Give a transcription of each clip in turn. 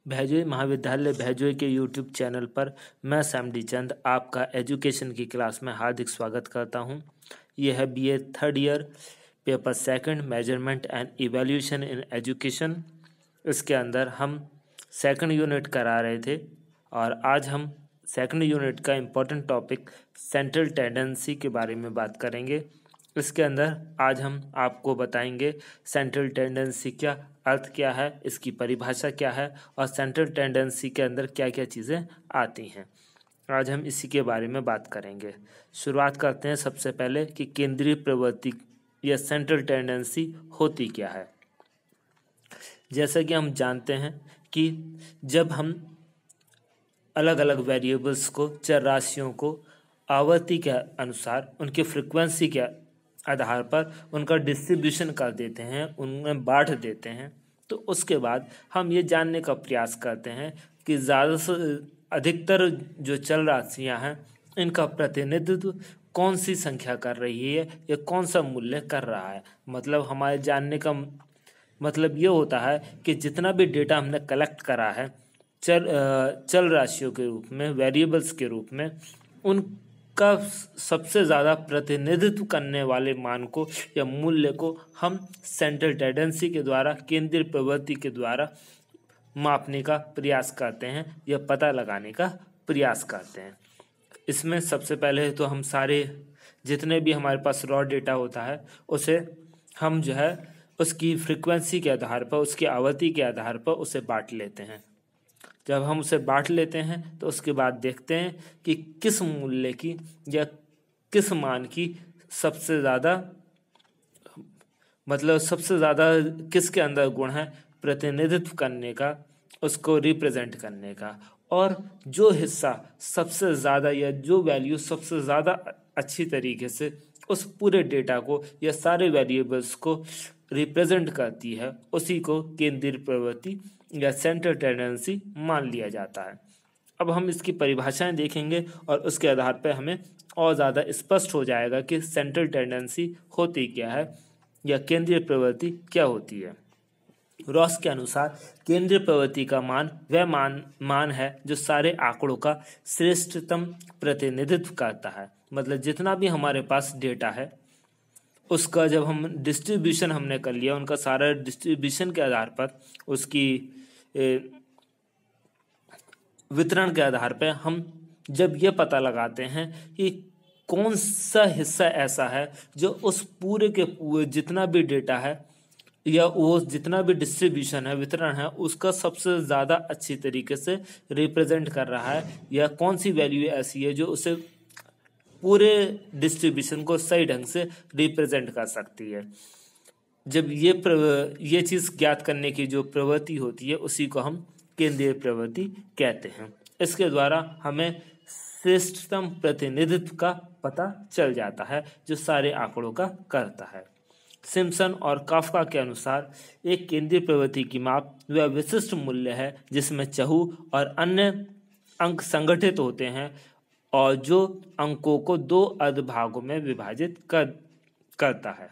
भैजोई महाविद्यालय भैजोई के YouTube channel पर मैं सैम डी चंद आपका एजुकेशन की क्लास में हार्दिक स्वागत करता हूं। यह है BA third year paper second measurement and evaluation in education. इसके अंदर हम सेकंड यूनिट करा रहे थे और आज हम सेकंड यूनिट का इम्पोर्टेंट टॉपिक सेंट्रल टेंडेंसी के बारे में बात करेंगे। इसके अंदर आज हम आपको बताएंगे सेंट्रल टेंडेंसी क्या अर्थ क्या है, इसकी परिभाषा क्या है और सेंट्रल टेंडेंसी के अंदर क्या क्या चीज़ें आती हैं। आज हम इसी के बारे में बात करेंगे। शुरुआत करते हैं सबसे पहले कि केंद्रीय प्रवृत्ति या सेंट्रल टेंडेंसी होती क्या है। जैसा कि हम जानते हैं कि जब हम अलग अलग वेरिएबल्स को, चर राशियों को आवर्ती के अनुसार उनके फ्रिक्वेंसी के आधार पर उनका डिस्ट्रीब्यूशन कर देते हैं, उनमें बांट देते हैं, तो उसके बाद हम ये जानने का प्रयास करते हैं कि ज़्यादा से अधिकतर जो चल राशियाँ हैं इनका प्रतिनिधित्व कौन सी संख्या कर रही है या कौन सा मूल्य कर रहा है। मतलब हमारे जानने का मतलब ये होता है कि जितना भी डेटा हमने कलेक्ट करा है चल राशियों के रूप में, वेरिएबल्स के रूप में, उनका सबसे ज़्यादा प्रतिनिधित्व करने वाले मान को या मूल्य को हम सेंट्रल टेंडेंसी के द्वारा, केंद्रीय प्रवृत्ति के द्वारा मापने का प्रयास करते हैं या पता लगाने का प्रयास करते हैं। इसमें सबसे पहले तो हम सारे जितने भी हमारे पास रॉ डेटा होता है उसे हम जो है उसकी फ्रीक्वेंसी के आधार पर, उसकी आवृत्ति के आधार पर उसे बांट लेते हैं। जब हम उसे बांट लेते हैं तो उसके बाद देखते हैं कि किस मूल्य की या किस मान की सबसे ज़्यादा, मतलब सबसे ज़्यादा किसके अंदर गुण है प्रतिनिधित्व करने का, उसको रिप्रेजेंट करने का, और जो हिस्सा सबसे ज़्यादा या जो वैल्यू सबसे ज़्यादा अच्छी तरीके से उस पूरे डेटा को या सारे वेरिएबल्स को रिप्रेजेंट करती है, उसी को केंद्रीय प्रवृत्ति या सेंट्रल टेंडेंसी मान लिया जाता है। अब हम इसकी परिभाषाएं देखेंगे और उसके आधार पर हमें और ज़्यादा स्पष्ट हो जाएगा कि सेंट्रल टेंडेंसी होती क्या है या केंद्रीय प्रवृत्ति क्या होती है। रॉस के अनुसार केंद्रीय प्रवृत्ति का मान वह मान है जो सारे आंकड़ों का श्रेष्ठतम प्रतिनिधित्व करता है। मतलब जितना भी हमारे पास डेटा है उसका जब हम डिस्ट्रीब्यूशन हमने कर लिया, उनका सारा डिस्ट्रीब्यूशन के आधार पर, उसकी वितरण के आधार पर हम जब ये पता लगाते हैं कि कौन सा हिस्सा ऐसा है जो उस पूरे के जितना भी डेटा है या वो जितना भी डिस्ट्रीब्यूशन है, वितरण है, उसका सबसे ज़्यादा अच्छी तरीके से रिप्रेजेंट कर रहा है, या कौन सी वैल्यू ऐसी है जो उसे पूरे डिस्ट्रीब्यूशन को सही ढंग से रिप्रेजेंट कर सकती है। जब ये चीज़ ज्ञात करने की जो प्रवृत्ति होती है उसी को हम केंद्रीय प्रवृत्ति कहते हैं। इसके द्वारा हमें श्रेष्ठतम प्रतिनिधित्व का पता चल जाता है जो सारे आंकड़ों का करता है। सिम्पसन और काफ्का के अनुसार एक केंद्रीय प्रवृत्ति की माप वह विशिष्ट मूल्य है जिसमें चहु और अन्य अंक संगठित होते हैं और जो अंकों को दो अर्धभागों में विभाजित करता है।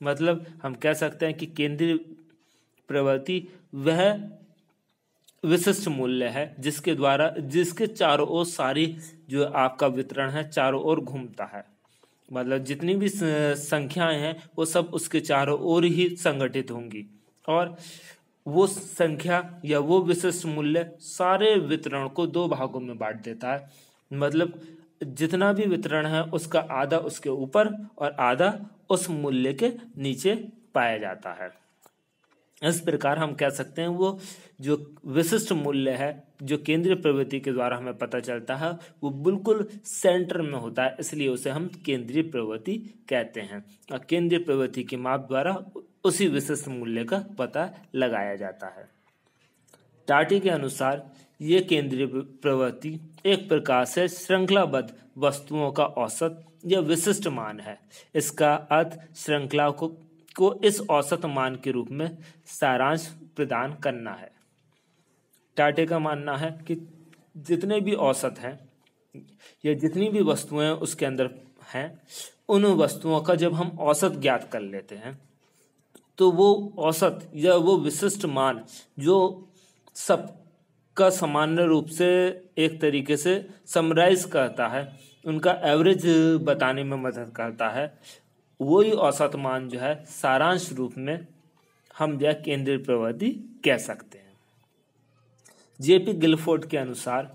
मतलब हम कह सकते हैं कि केंद्रीय प्रवृत्ति वह विशिष्ट मूल्य है जिसके चारों ओर सारी जो आपका वितरण है चारों ओर घूमता है। मतलब जितनी भी संख्याएं हैं वो सब उसके चारों ओर ही संगठित होंगी और वो संख्या या वो विशिष्ट मूल्य सारे वितरण को दो भागों में बांट देता है। मतलब जितना भी वितरण है उसका आधा उसके ऊपर और आधा उस मूल्य के नीचे पाया जाता है। इस प्रकार हम कह सकते हैं वो जो विशिष्ट मूल्य है जो केंद्रीय प्रवृत्ति के द्वारा हमें पता चलता है वो बिल्कुल सेंटर में होता है, इसलिए उसे हम केंद्रीय प्रवृत्ति कहते हैं। और केंद्रीय प्रवृत्ति की माप द्वारा उसी विशिष्ट मूल्य का पता लगाया जाता है। टाटी के अनुसार ये केंद्रीय प्रवृत्ति एक प्रकार से श्रृंखलाबद्ध वस्तुओं का औसत या विशिष्ट मान है। इसका अर्थ श्रृंखला को इस औसत मान के रूप में सारांश प्रदान करना है। टाटे का मानना है कि जितने भी औसत हैं या जितनी भी वस्तुएं उसके अंदर हैं, उन वस्तुओं का जब हम औसत ज्ञात कर लेते हैं तो वो औसत या वो विशिष्ट मान जो सब का सामान्य रूप से एक तरीके से समराइज करता है, उनका एवरेज बताने में मदद करता है, वही औसत मान जो है सारांश रूप में हम जो है केंद्रीय प्रवृत्ति कह सकते हैं। जेपी गिलफोर्ड के अनुसार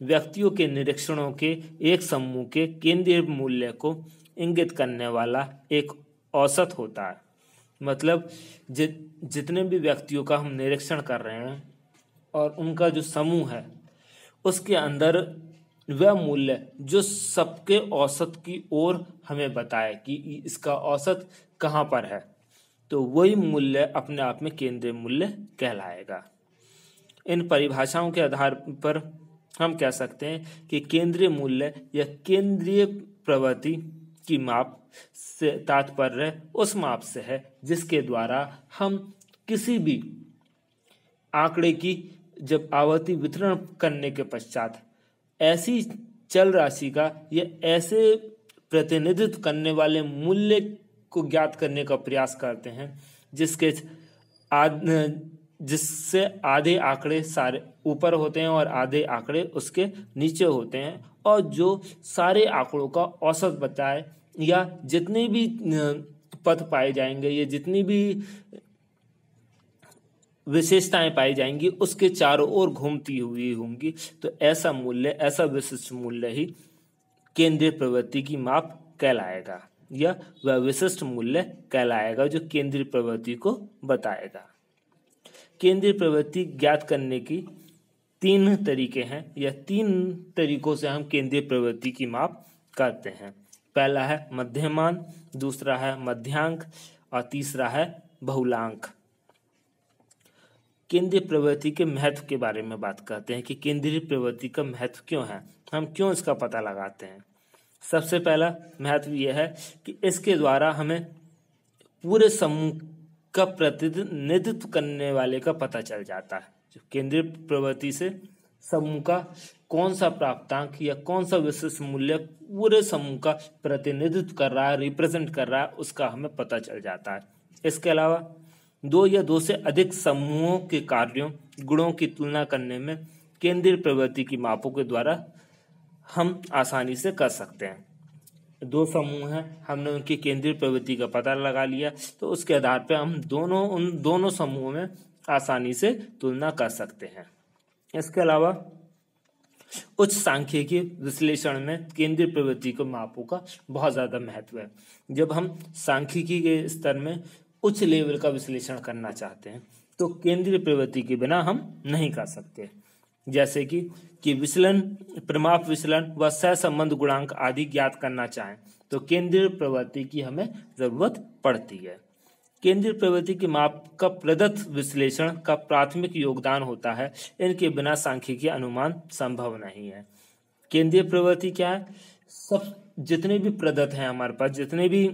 व्यक्तियों के निरीक्षणों के एक समूह के केंद्रीय मूल्य को इंगित करने वाला एक औसत होता है। मतलब जितने भी व्यक्तियों का हम निरीक्षण कर रहे हैं और उनका जो समूह है उसके अंदर वह मूल्य जो सबके औसत की ओर हमें बताए कि इसका औसत कहाँ पर है, तो वही मूल्य अपने आप में केंद्रीय मूल्य कहलाएगा। इन परिभाषाओं के आधार पर हम कह सकते हैं कि केंद्रीय मूल्य या केंद्रीय प्रवृत्ति की माप से तात्पर्य उस माप से है जिसके द्वारा हम किसी भी आंकड़े की जब आवर्ती वितरण करने के पश्चात ऐसी चल राशि का या ऐसे प्रतिनिधित्व करने वाले मूल्य को ज्ञात करने का प्रयास करते हैं जिससे आधे आंकड़े सारे ऊपर होते हैं और आधे आंकड़े उसके नीचे होते हैं, और जो सारे आंकड़ों का औसत बताए या जितने भी पद पाए जाएंगे या जितनी भी विशेषताएं पाई जाएंगी उसके चारों ओर घूमती हुई होंगी, तो ऐसा मूल्य, ऐसा विशिष्ट मूल्य ही केंद्रीय प्रवृत्ति की माप कहलाएगा या वह विशिष्ट मूल्य कहलाएगा जो केंद्रीय प्रवृत्ति को बताएगा। केंद्रीय प्रवृत्ति ज्ञात करने की 3 तरीके हैं या 3 तरीकों से हम केंद्रीय प्रवृत्ति की माप करते हैं। पहला है मध्यमान, दूसरा है मध्यांक और तीसरा है बहुलांक। केंद्रीय प्रवृत्ति के महत्व के बारे में बात करते हैं कि केंद्रीय प्रवृत्ति का महत्व क्यों है, हम क्यों इसका पता लगाते हैं। सबसे पहला महत्व यह है कि इसके द्वारा हमें पूरे समूह का प्रतिनिधित्व करने वाले का पता चल जाता है। जो केंद्रीय प्रवृत्ति से समूह का कौन सा प्राप्तांक या कौन सा विशिष्ट मूल्य पूरे समूह का प्रतिनिधित्व कर रहा है, रिप्रेजेंट कर रहा है, उसका हमें पता चल जाता है। इसके अलावा 2 या 2 से अधिक समूहों के कार्यों, गुणों की तुलना करने में केंद्रीय प्रवृत्ति की मापों के द्वारा हम आसानी से कर सकते हैं। 2 समूह हैं, हमने उनकी केंद्रीय प्रवृत्ति का पता लगा लिया, तो उसके आधार पर हम उन दोनों समूहों में आसानी से तुलना कर सकते हैं। इसके अलावा उच्च सांख्यिकी विश्लेषण में केंद्रीय प्रवृत्ति को मापों का बहुत ज़्यादा महत्व है। जब हम सांख्यिकी के स्तर में उच्च लेवल का विश्लेषण करना चाहते हैं तो केंद्रीय प्रवृत्ति के बिना हम नहीं कर सकते। जैसे कि विचलन, प्रमाप विचलन व सहसंबंध गुणांक आदि ज्ञात करना चाहें तो केंद्रीय प्रवृत्ति की हमें जरूरत पड़ती है। केंद्रीय प्रवृत्ति की माप का प्रदत्त विश्लेषण का प्राथमिक योगदान होता है, इनके बिना सांख्यिकीय अनुमान संभव नहीं है। केंद्रीय प्रवृत्ति क्या है? सब जितने भी प्रदत्त हैं हमारे पास, जितने भी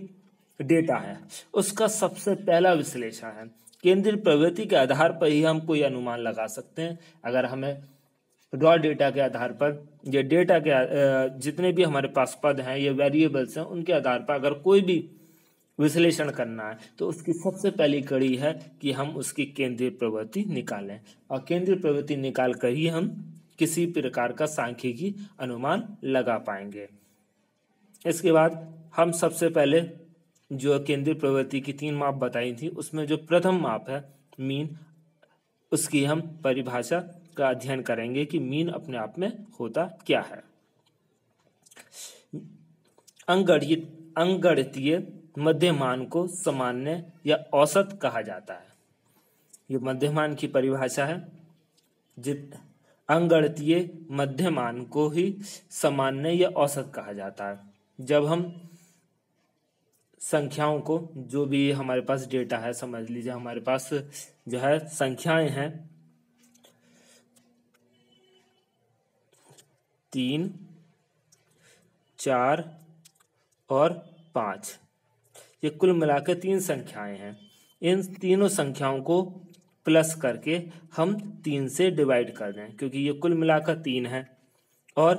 डेटा है, उसका सबसे पहला विश्लेषण है। केंद्रीय प्रवृत्ति के आधार पर ही हम कोई अनुमान लगा सकते हैं। अगर हमें रॉ डेटा के आधार पर या डेटा के जितने भी हमारे पास पद हैं या वेरिएबल्स हैं उनके आधार पर अगर कोई भी विश्लेषण करना है तो उसकी सबसे पहली कड़ी है कि हम उसकी केंद्रीय प्रवृत्ति निकालें, और केंद्रीय प्रवृत्ति निकाल कर ही हम किसी प्रकार का सांख्यिकी अनुमान लगा पाएंगे। इसके बाद हम सबसे पहले जो केंद्रीय प्रवृत्ति की 3 माप बताई थी उसमें जो प्रथम माप है मीन, उसकी हम परिभाषा का अध्ययन करेंगे कि मीन अपने आप में होता क्या है। अंगगणितीय मध्यमान को सामान्य या औसत कहा जाता है। ये मध्यमान की परिभाषा है। अंगगणितीय मध्यमान को ही सामान्य या औसत कहा जाता है। जब हम संख्याओं को, जो भी हमारे पास डेटा है, समझ लीजिए हमारे पास जो है संख्याएं हैं 3, 4 और 5, ये कुल मिलाकर 3 संख्याएं हैं। इन तीनों संख्याओं को प्लस करके हम 3 से डिवाइड कर दें, क्योंकि ये कुल मिलाकर 3 है, और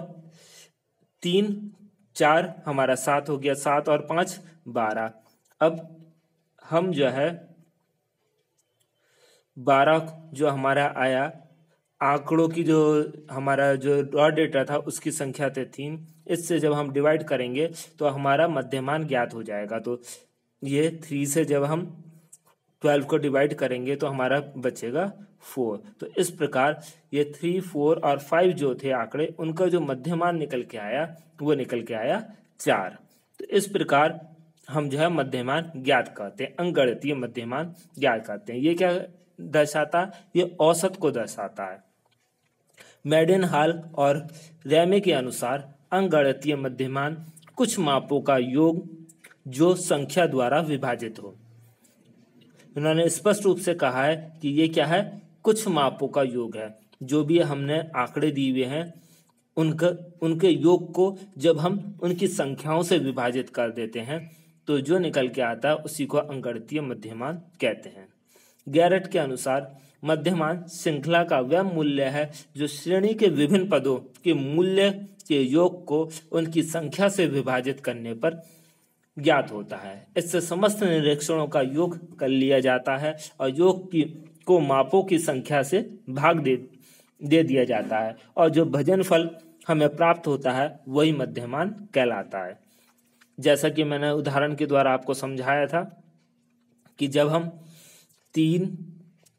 3 4 हमारा 7 हो गया, 7 और 5 12। अब हम जो है 12 जो हमारा आया आंकड़ों की जो हमारा जो रॉ डेटा था उसकी संख्या थे 3, इससे जब हम डिवाइड करेंगे तो हमारा मध्यमान ज्ञात हो जाएगा। तो ये 3 से जब हम 12 को डिवाइड करेंगे तो हमारा बचेगा 4। तो इस प्रकार ये 3, 4 और 5 जो थे आंकड़े, उनका जो मध्यमान निकल के आया वो निकल के आया 4। तो इस प्रकार हम जो है मध्यमान ज्ञात करते हैं, अंकगणितीय मध्यमान ज्ञात करते हैं। ये क्या दर्शाता है? ये औसत को दर्शाता है। मेडेनहॉल और रैमे के अनुसार अंकगणितीय मध्यमान कुछ मापों का योग जो संख्या द्वारा विभाजित हो। उन्होंने स्पष्ट रूप से कहा है कि ये क्या है? कुछ मापों का योग है। जो भी हमने आंकड़े दिए हुए हैं उनके योग को जब हम उनकी संख्याओं से विभाजित कर देते हैं तो जो निकल के आता है उसी को अंकगणितीय मध्यमान कहते हैं। गैरेट के अनुसार मध्यमान श्रृंखला का वह मूल्य है जो श्रेणी के विभिन्न पदों के मूल्य के योग को उनकी संख्या से विभाजित करने पर ज्ञात होता है। इससे समस्त निरीक्षणों का योग कर लिया जाता है और योग को मापों की संख्या से भाग दे दिया जाता है और जो भाजनफल हमें प्राप्त होता है वही मध्यमान कहलाता है। जैसा कि मैंने उदाहरण के द्वारा आपको समझाया था कि जब हम 3,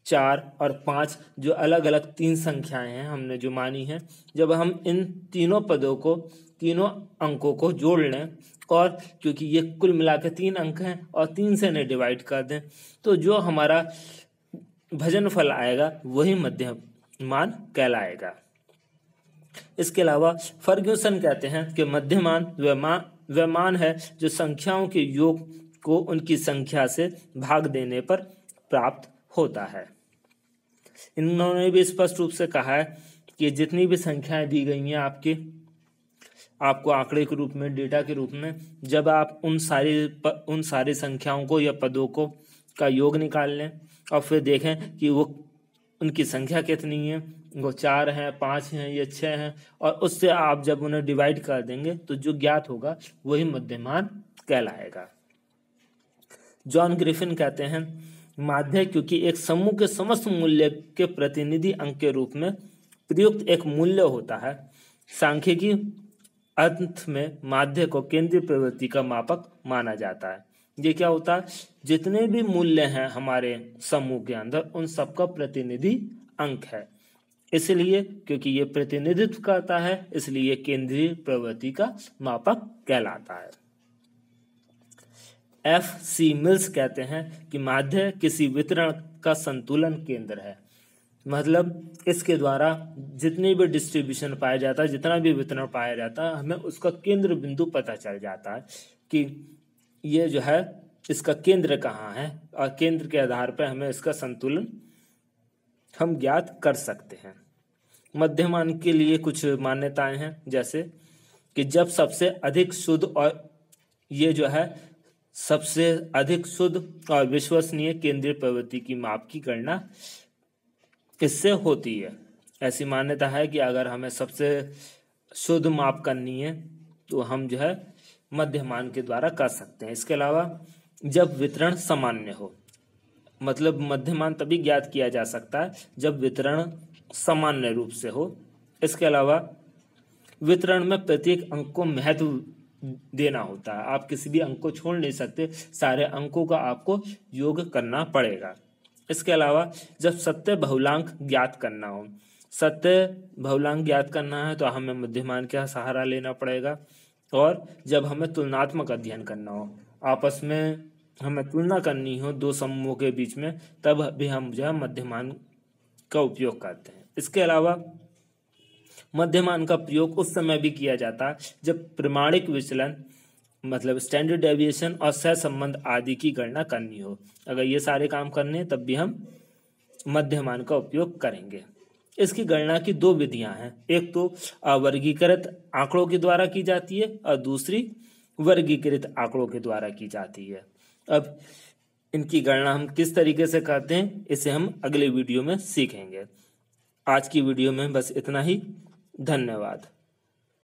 4 और 5 जो अलग अलग 3 संख्याएं हैं हमने जो मानी है, जब हम इन तीनों पदों को, तीनों अंकों को जोड़ लें और क्योंकि ये कुल मिला के 3 अंक हैं और 3 से इन्हें डिवाइड कर दें तो जो हमारा भाजनफल आएगा वही मध्यमान कहलाएगा। इसके अलावा फर्ग्यूसन कहते हैं कि मध्यमान वह मान है जो संख्याओं के योग को उनकी संख्या से भाग देने पर प्राप्त होता है। इन्होंने भी स्पष्ट रूप से कहा है कि जितनी भी संख्याएं दी गई हैं आपको आंकड़े के रूप में, डेटा के रूप में, जब आप उन सारी संख्याओं को या पदों को का योग निकाल लें और फिर देखें कि वो उनकी संख्या कितनी है, वो 4 हैं, 5 हैं, या 6 हैं, और उससे आप जब उन्हें डिवाइड कर देंगे तो जो ज्ञात होगा वही मध्यमान कहलाएगा। जॉन ग्रिफिन कहते हैं माध्य क्योंकि एक समूह के समस्त मूल्य के प्रतिनिधि अंक के रूप में प्रयुक्त एक मूल्य होता है। सांख्यिकी अर्थ में माध्य को केंद्रीय प्रवृत्ति का मापक माना जाता है। ये क्या होता है? जितने भी मूल्य हैं हमारे समूह के अंदर उन सबका प्रतिनिधि अंक है, इसलिए क्योंकि ये प्रतिनिधित्व करता है इसलिए केंद्रीय प्रवृत्ति का मापक कहलाता है। F.C. मिल्स कहते हैं कि माध्य किसी वितरण का संतुलन केंद्र है। मतलब इसके द्वारा जितनी भी डिस्ट्रीब्यूशन पाया जाता है, जितना भी वितरण पाया जाता है, हमें उसका केंद्र बिंदु पता चल जाता है कि ये जो है इसका केंद्र कहाँ है और केंद्र के आधार पर हमें इसका संतुलन हम ज्ञात कर सकते हैं। मध्यमान के लिए कुछ मान्यताएं हैं, जैसे कि जब सबसे अधिक शुद्ध और ये जो है सबसे अधिक शुद्ध और विश्वसनीय केंद्रीय प्रवृत्ति की माप की गणना इससे होती है। ऐसी मान्यता है कि अगर हमें सबसे शुद्ध माप करनी है तो हम जो है मध्यमान के द्वारा कर सकते हैं। इसके अलावा जब वितरण सामान्य हो, मतलब मध्यमान तभी ज्ञात किया जा सकता है जब वितरण सामान्य रूप से हो। इसके अलावा वितरण में प्रत्येक अंक को महत्व देना होता है। आप किसी भी अंक को छोड़ नहीं सकते, सारे अंकों का आपको योग करना पड़ेगा। इसके अलावा जब सत्य बहुलांक ज्ञात करना हो, सत्य बहुलांक ज्ञात करना है तो हमें मध्यमान का सहारा लेना पड़ेगा। और जब हमें तुलनात्मक अध्ययन करना हो, आपस में हमें तुलना करनी हो दो समूहों के बीच में, तब भी हम जो है मध्यमान का उपयोग करते हैं। इसके अलावा मध्यमान का प्रयोग उस समय भी किया जाता है जब प्रमाणिक विचलन मतलब स्टैंडर्ड डेविएशन और सहसंबंध आदि की गणना करनी हो। अगर ये सारे काम करने तब भी हम मध्यमान का उपयोग करेंगे। इसकी गणना की 2 विधियां हैं, एक तो अवर्गीकृत आंकड़ों के द्वारा की जाती है और दूसरी वर्गीकृत आंकड़ों के द्वारा की जाती है। अब इनकी गणना हम किस तरीके से करते हैं इसे हम अगले वीडियो में सीखेंगे। आज की वीडियो में बस इतना ही। धन्यवाद।